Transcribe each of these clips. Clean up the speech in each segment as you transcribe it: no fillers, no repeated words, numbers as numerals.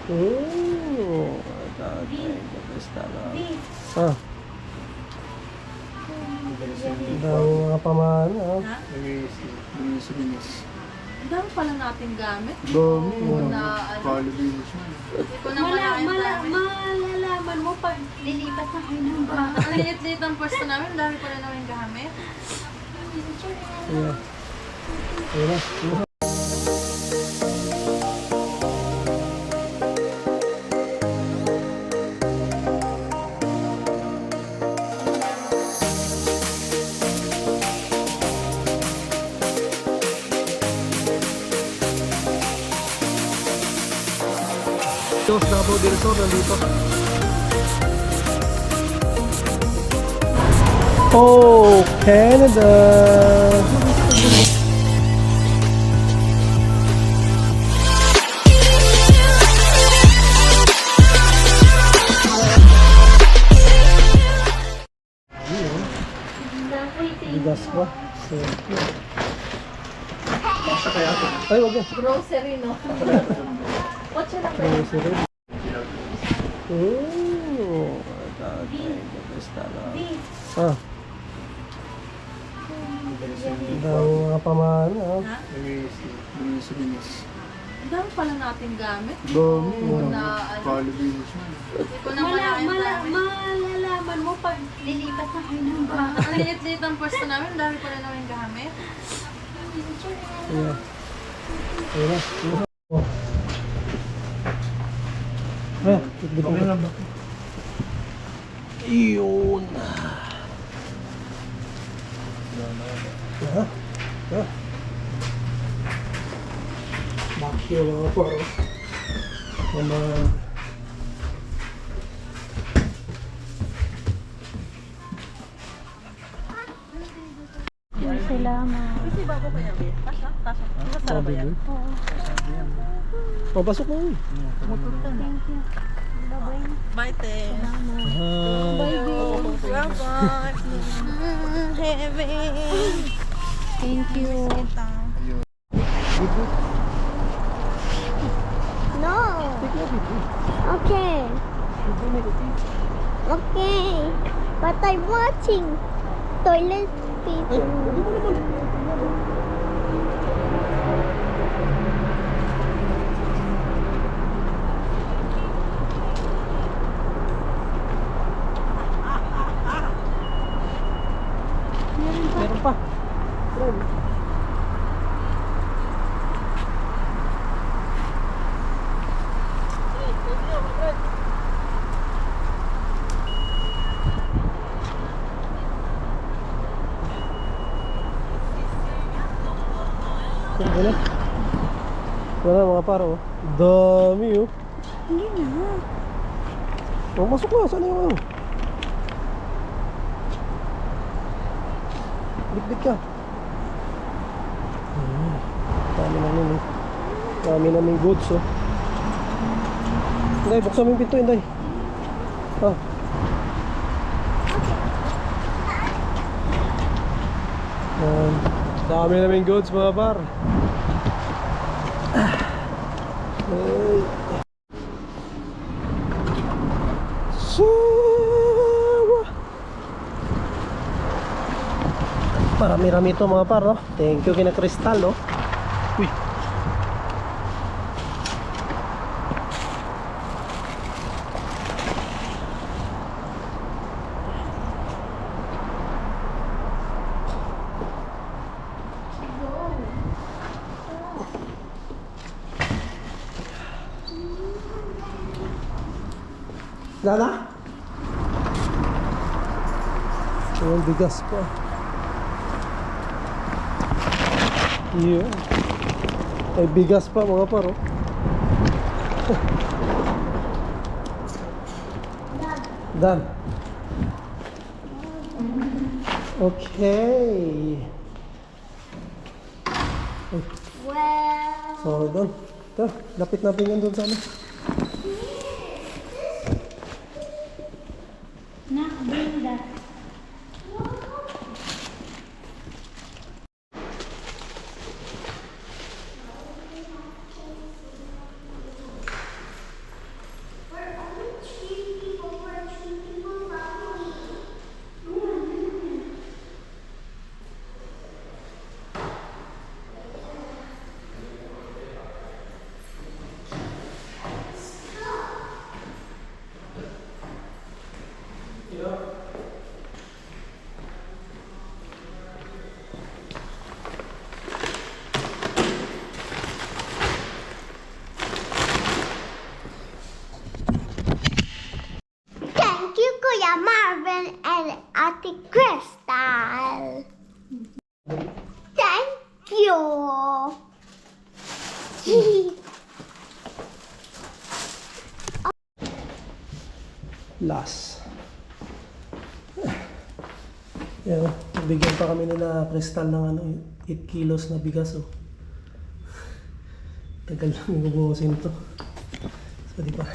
Oh, ah, dami mga pamana. Ang dami pala natin gamit. Dami. Hindi ko na malalaman mo pag lilipat na kayo ng bahay. Ang liit-liit ang pwesto namin. Ang dami pala namin gamit. Yeah. Ayan na. Dos Davao del Sur nandito. Oh, Canada! Bigas pa. Ay, wag yan. Grocery, no? Kotse lang ba? Grocery. Oh, ah, dami mga pamana. Ha? Ang dami pala natin gamit. Dami. Hindi ko na malalaman mo pag lilipat na kayo ng bahay. Ang liit-liit ang pwesto namin. Ang dami pala namin gamit. Ayan. Ayan na. Oh. Ah, okay lang ba? Iyon. Bakyo mga paro. Salamat. Kasi bago ko yan, Bea. Tasha? Masarap ba yan? Oo. Papasok mo. Motor ka na. Thank you. Bye-bye. Bye, te. Salamat. Ah, Bye, babe. Salamat. Heaven. Thank you. No. Okay. Okay. But I'm watching toilet people. meron pa. Wala. Wala mga paro. Dami oh. Hindi na. Oh, masok na. Saan yung ano? Bit-bit ka. Dami namin eh. Dami namin goods oh. Inday, buksan mo yung pinto, Inday. Ah. Dami namin goods mga par. Ay. Marami-rami ito mga par, no? Thank you kina Crystal, no? Uy. Lala? Ayan, bigas pa. Yeah. Ay, bigas pa mga paro. Done. Okay. Well. So, doon. Ito, lapit natin yan doon sa ano. Bring that. Ate Crystal. Thank you. Last. Yan, bigyan pa kami nila Crystal ng ano, 8 kilos na bigas, oh. Tagal lang yung ubusin to. So, di ba?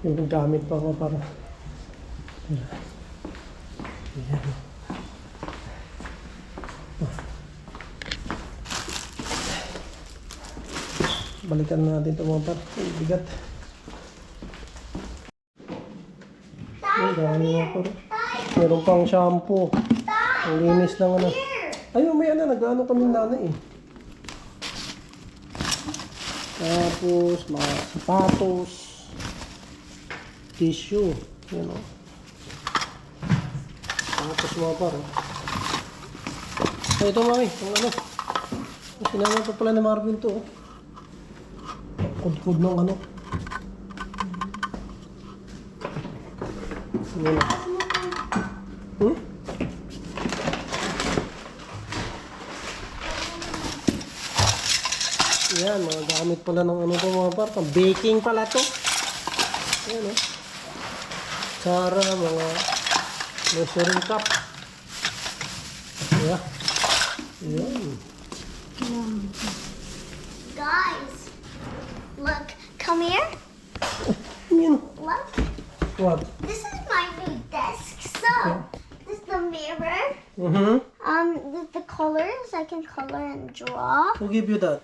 Yung gamit pa ako para... Ayan. Balikan natin ito mga par. Ay, bigat. Ay, dami mga par. Meron pang shampoo. Ang linis lang ano. Ayun, may ano, nag-ano kami nanay eh. Tapos, mga sapatos. Tissue. Yan o. Tapos mga par. Ay, ito mami. Ang ano. Sinama pa pala ni Marvin to. Oh. Kud-kud ng ano. Yan o. Yan, mga gamit pala ng ano to mga par. Baking pala to. Yan o. Sara, mga measuring cup. Yeah. Yan. Guys, look, come here. Yan. Look, What? this is my new desk. So, this is the mirror. Mm-hmm. The colors I can color and draw. Who give you that?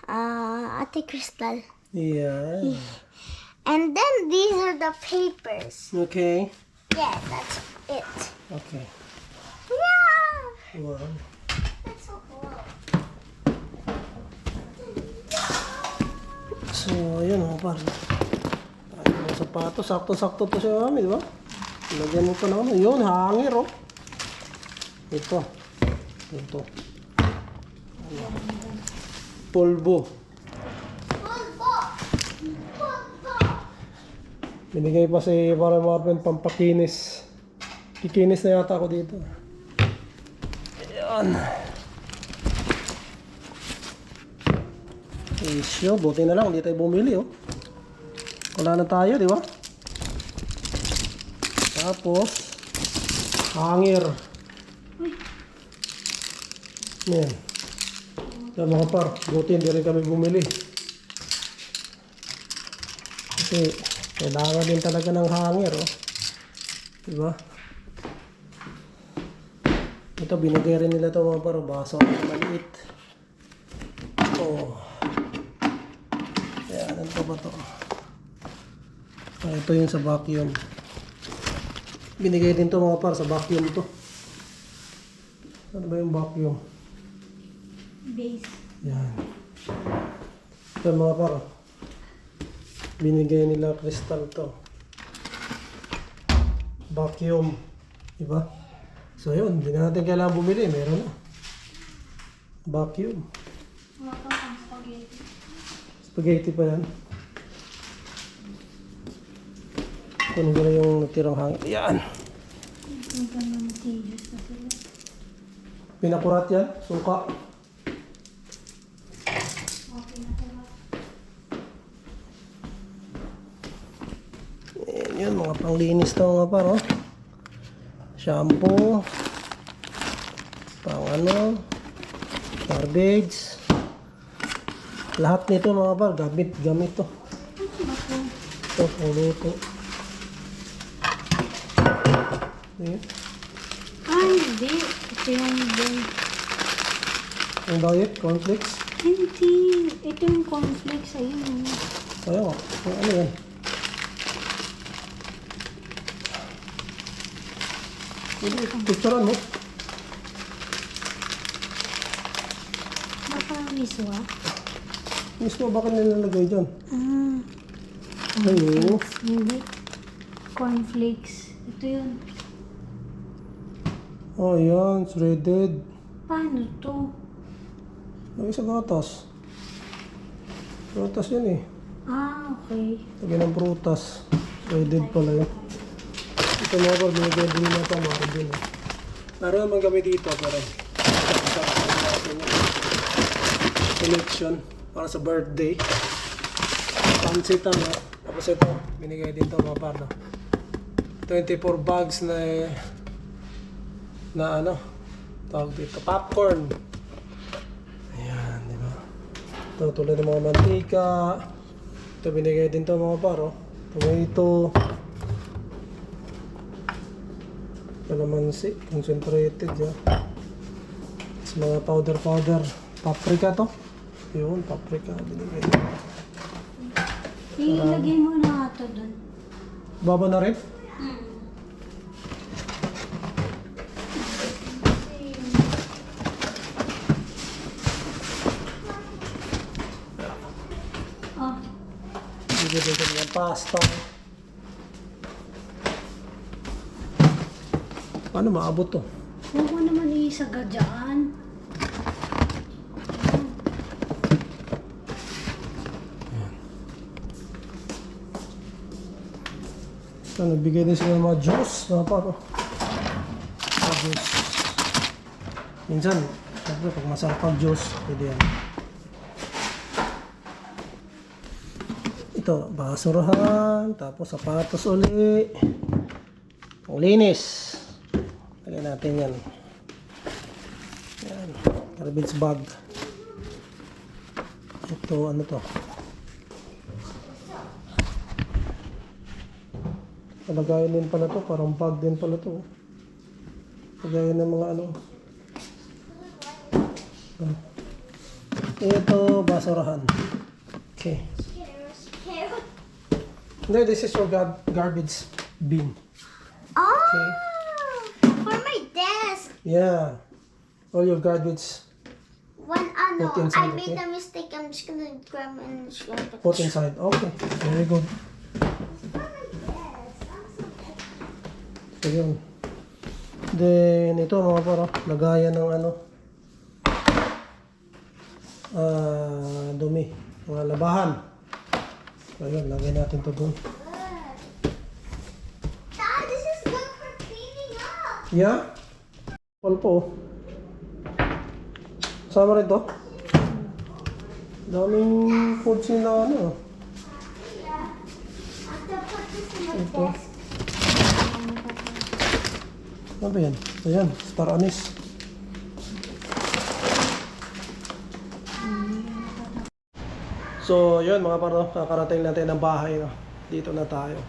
Ate Crystal. Yeah. And then these are the papers. Okay. Yeah, that's it. Okay. Yeah, Wow. that's so cool. So, ayun mga par. Ay, mga sapatos. Sakto-sakto to siya kami, di ba? Lagyan mo pa na ano. Yun, hangir, oh. Ito. Ito. Ano? Polvo. Pulbo! Pulbo! Binigay pa si para Marvin pampakinis. Kikinis na yata ako dito. Ayan. Isyo, buti na lang, hindi tayo bumili, oh. Wala na tayo, di ba? Tapos, hangir. Yan. Yan mga par, buti hindi rin kami bumili. Kasi, kailangan din talaga ng hangir, oh. Di ba? Ito, binigay rin nila ito mga par, baso. Maliit. Oh. Ayan, ano ba ito? Ah, ito yung sa vacuum. Binigay din to mga par sa vacuum to. Ano ba yung vacuum? Base. Yan. Ito mga par. Binigay nila Crystal to. Vacuum. Diba? So yun, hindi na natin kailangan bumili. Meron na. Vacuum. Spaghetti pa yan. Kunin ko na yung natirang hangin. Yan. Pinakurat yan. Suka. Yan yun. Mga panglinis to mga par. Oh. Shampoo. Pang ano. Garbage. Lahat nito mga par. Gamit to. Ito. Puluto. Ayan. Hindi. Ito yung base. Ang diet, cornflakes. Hindi. Ito yung cornflakes. Ayun. Ayaw. Ano yan? Picturean mo. Baka miswa. Mismo bakit nilalagay dyan? Ayun. Hindi. Cornflakes. Ito yun. Oh, yan. Shredded. Paano to? Lagay sa gatas. Gatas yan eh. Ah, okay. Lagyan ng prutas. Shredded pala yun. Ito mga par, binigay din na ito, Marvin. Meron naman kami dito, pero collection para sa birthday. Pansit na. Tapos ito, binigay din ito mga par. 24 bags na ano, tawag dito, popcorn. Ayan, di ba? Ito, tulad ng mga mantika. Ito, binigay din ito mga par, oh. Tomato. Kalamansi, concentrated yan. Tapos mga powder. Paprika to. Yun, paprika. Binigay. Ilagay mo na ito dun. Baba na rin? Oh, Bigyan din ng pasta. Paano maabot to? huwag mo naman isaga dyan. So, nagbigay din sila ng mga juice. Mga paro. Mga juice. Minsan, syempre pag masarap ang juice, pwede yan. Ito, basurahan. Tapos sapatos uli. Ang linis. Lagyan natin yan. Yan. Garbage bag. Ito, ano to? Palagayan din pala to, parang bag din pala to. Lagayan ng mga ano. Ito, basurahan. Okay. No, this is your garbage bin. Oh, for my desk. Yeah. All your garbage When ano, Put inside, I made okay? a mistake. I'm just gonna grab and just grab it. put inside. Okay, very good. So yun. Then ito mga paro, lagayan ng ano. Dumi. Mga labahan. So yun, lagay natin to doon. Dad, this is good for cleaning up. Yeah? Palpo. Sama rin to? Daming foods nila ano. Yeah. I have to put this in my Ito. desk. Ano ba yan? Ayan, star anise. So, yun mga paro, kakarating natin ng bahay. No? Dito na tayo.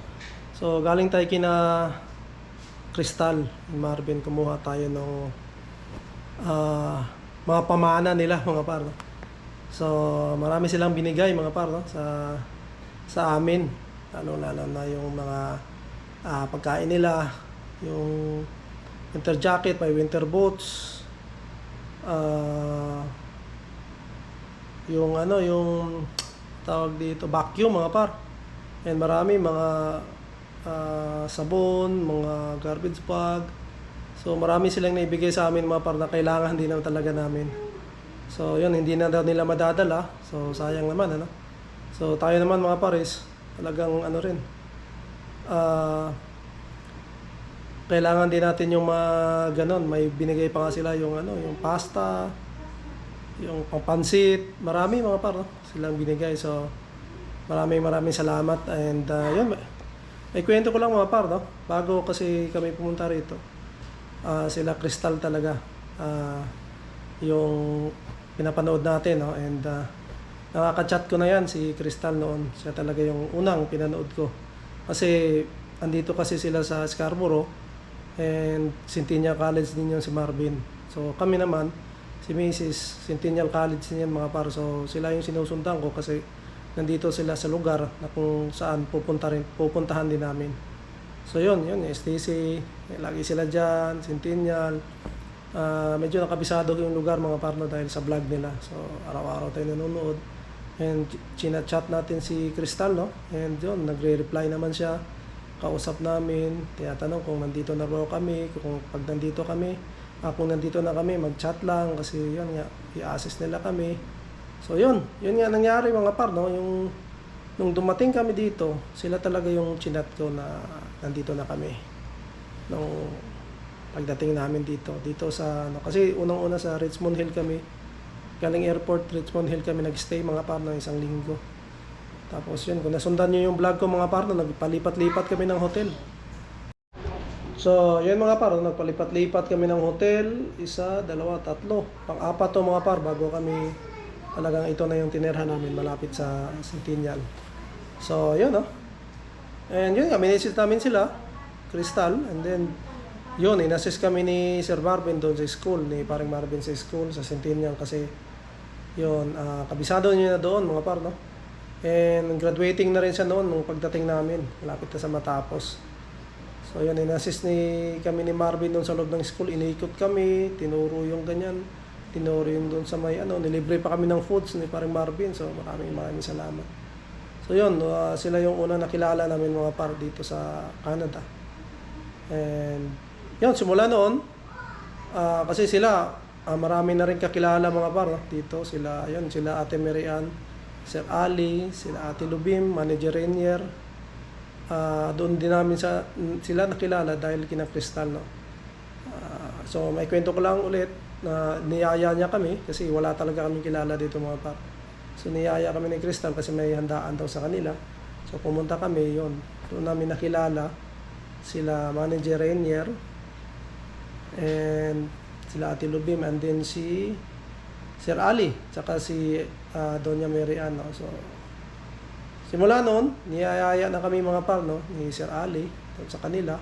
So, galing tayo kina Crystal, Marvin, kumuha tayo ng mga pamana nila mga paro. So, marami silang binigay mga paro sa amin. Lalo na yung mga pagkain nila, yung winter jacket, may winter boots, yung ano, yung tawag dito, vacuum mga par. And marami mga sabon, mga garbage bag. So marami silang naibigay sa amin mga par na kailangan din naman talaga namin. So yun, hindi na daw nila madadala. So sayang naman ano. So tayo naman mga pares, talagang ano rin. Kailangan din natin yung mga ganon. May binigay pa nga sila yung ano, yung pasta, yung pampansit, marami mga par, no? Silang binigay. So maraming salamat. And yun, may kwento ko lang mga par, no? Bago kasi kami pumunta rito, sila Crystal talaga yung pinapanood natin, no? And nakaka-chat ko na yan si Crystal noon. Siya talaga yung unang pinanood ko kasi andito kasi sila sa Scarborough and Centennial College din yung si Marvin. So kami naman, si Mrs. Centennial College din yan mga par. So sila yung sinusundan ko kasi nandito sila sa lugar na kung saan pupuntahan din namin. So yun, STC, lagi sila dyan, Centennial. Medyo nakabisado yung lugar mga par, no, dahil sa vlog nila. So araw-araw tayo nanonood. And chinachat natin si Crystal, no? And yun, nagre-reply naman siya. Kausap namin, tinatanong kung nandito na raw kami, kung pag nandito kami, kung nandito na kami, mag-chat lang kasi yun nga, i-assist nila kami. So yun nga nangyari mga par, no? Yung nung dumating kami dito, sila talaga yung chinat ko na nandito na kami. Nung pagdating namin dito sa ano, kasi unang-una sa Richmond Hill kami, galing airport Richmond Hill kami nagstay mga par ng 1 linggo. Tapos yun, kung nasundan nyo yung vlog ko mga par, nagpalipat-lipat kami ng hotel. So, yun mga par, nagpalipat-lipat kami ng hotel, 1, 2, 3, pang-4 to mga par, bago kami talagang ito na yung tinirhan namin malapit sa Centennial. So, yun And yun, minisit namin sila, Crystal, and then yun, inassist kami ni Sir Marvin doon sa school, ni paring Marvin sa school, sa Centennial kasi yun, kabisado niya na doon mga par, no? And graduating na rin siya noon nung pagdating namin, malapit na sa matapos. So yun, inassist kami ni Marvin doon sa loob ng school, iniikot kami, tinuro yung ganyan, tinuro yung doon sa may nilibre pa kami ng foods ni paring Marvin, so maraming salamat. So yun, sila yung unang nakilala namin mga par dito sa Canada. And yun, simula noon, kasi sila, marami na rin kakilala mga par, no? Dito sila, yun, sila Ate Marian, Sir Ali, sila Ate Lubim, Manager Rainier. Doon din namin sila nakilala dahil kina Crystal, no? So may kwento ko lang ulit na niyaya niya kami kasi wala talaga kami kilala dito mga par. So niyaya kami ni Crystal kasi may handaan daw sa kanila. So pumunta kami, yon. Doon namin nakilala sila Manager Rainier and sila Ate Lubim, and then si Sir Ali, tsaka si Doña Marian, no? So simula noon, niyayaya na kami mga par, no? Ni Sir Ali sa kanila.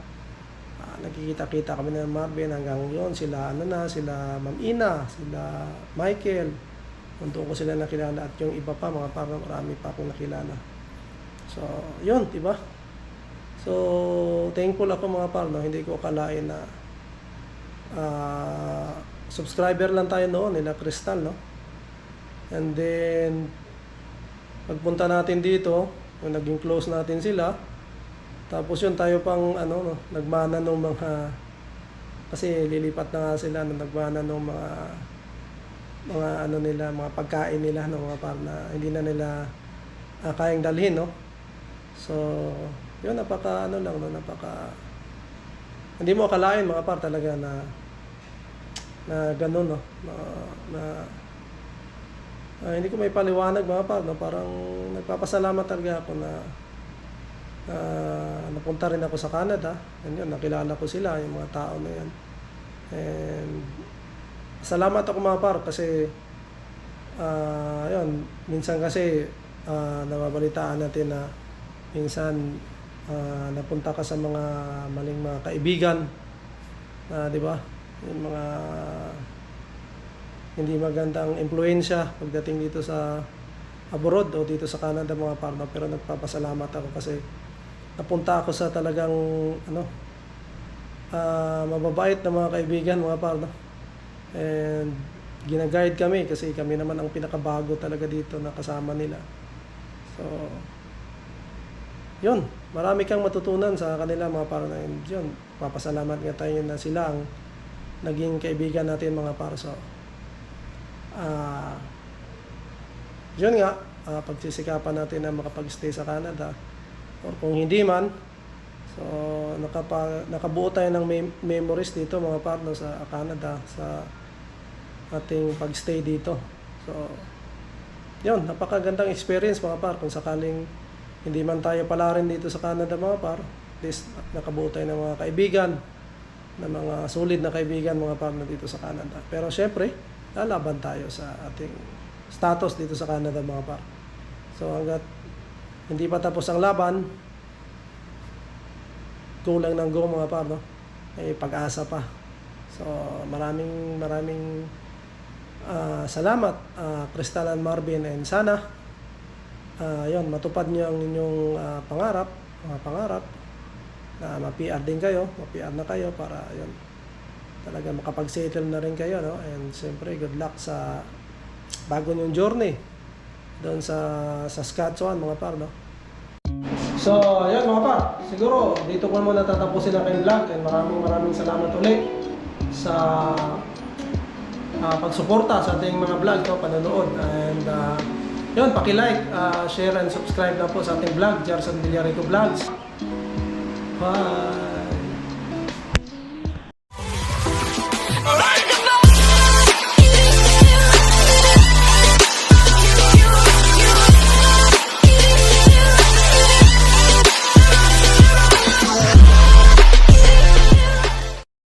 Nagkikita-kita kami ng Marvin hanggang yon, sila sila Ma'am Ina, sila Michael. Doon ko sila nakilala at yung iba pa mga par, marami pa akong nakilala. So, yun, diba? So, thankful ako mga par, no? Hindi ko akalain na subscriber lang tayo noon nila Crystal, no? And then pagpunta natin dito, naging close natin sila. Tapos yun, tayo pang nagmana ng mga, kasi lilipat na nga sila, nagmana ng mga nila, mga pagkain nila, no, mga par na hindi na nila kayang dalhin, no? So, yun, napaka hindi mo akalain mga par talaga na ganun, no? Hindi ko may paliwanag mga par, no? Parang nagpapasalamat talaga ako na napunta rin ako sa Canada. And yun, nakilala ko sila, yung mga tao na yan. And salamat ako mga par kasi yun, minsan kasi nababalitaan natin na minsan napunta ka sa mga maling mga kaibigan, di ba? Yung mga hindi magandang impluensya pagdating dito sa abroad o dito sa Canada mga par, no? Pero nagpapasalamat ako kasi napunta ako sa talagang mababait na mga kaibigan mga par, no? And gina-guide kami kasi kami naman ang pinakabago talaga dito na kasama nila. So yun, marami kang matutunan sa kanila mga par, na yun, papasalamat nga tayo na sila ang naging kaibigan natin mga par. So yun nga, pagsisikapan natin na makapag-stay sa Canada, or kung hindi man, so nakabuo tayo ng memories dito mga partner sa Canada sa ating pag-stay dito. So yun, napakagandang experience mga par. Kung sakaling hindi man tayo pala rin dito sa Canada mga par, at least nakabuo tayo ng mga kaibigan, na mga solid na kaibigan mga partner dito sa Canada. Pero syempre, lalaban tayo sa ating status dito sa Canada mga par. So hanggat hindi pa tapos ang laban, kulang ng go mga par, no? May pag-asa pa. So maraming salamat Crystal and Marvin, and sana yun, matupad niyo ang inyong pangarap na ma-PR din kayo, ma-PR na kayo para yun, talaga makapag-settle na rin kayo, no? And siyempre good luck sa bago nyong journey doon sa Saskatchewan mga par, no? So ayun mga par, siguro dito ko muna tatapusin ang aking vlog, and maraming salamat ulit sa pagsuporta sa ating mga vlog, no? Panonood. And Yun, paki-like, share and subscribe na po sa ating vlog, Jarson Villarico Vlogs. Bye!